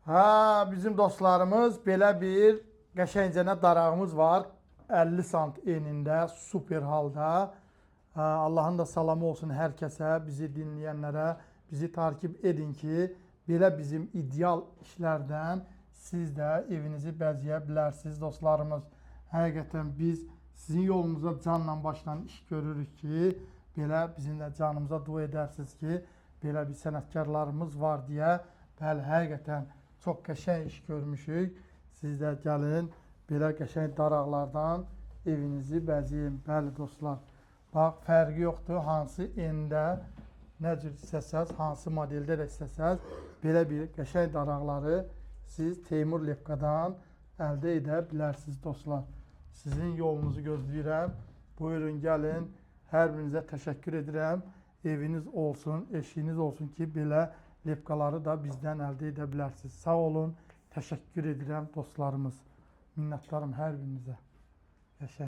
Ha, bizim dostlarımız belə bir qəşəngcənə darağımız var. 50 sant enində, super halda. Ha, Allahın da salamı olsun hər kəsə, bizi dinləyənlərə, bizi takip edin ki, belə bizim ideal işlərdən siz də evinizi bəzəyə bilərsiniz dostlarımız. Həqiqətən biz sizin yolunuzda canla başla iş görürük ki, belə bizim də canımıza dua edərsiniz ki, belə bir sənətkarlarımız var deyə. Bəli, həqiqətən çox qəşəng iş görmüşük. Siz də gəlin, belə qəşəng daraqlardan evinizi bəzəyin. Bəli dostlar, bax fərqi yoxdur, hansı endə, nə cür istəsəz, hansı modeldə də istəsəz, belə bir qəşəng daraqları siz Teymur Lepkadan əldə edə bilərsiniz dostlar. Sizin yolunuzu gözləyirəm. Buyurun, gəlin. Hər birinizə təşəkkür edirəm. Eviniz olsun, eşiyiniz olsun ki, belə lepkaları da bizdən əldə edə bilərsiniz. Sağ olun, təşəkkür edirəm dostlarımız. Minnətdarım hər birinizə. Yaşayın.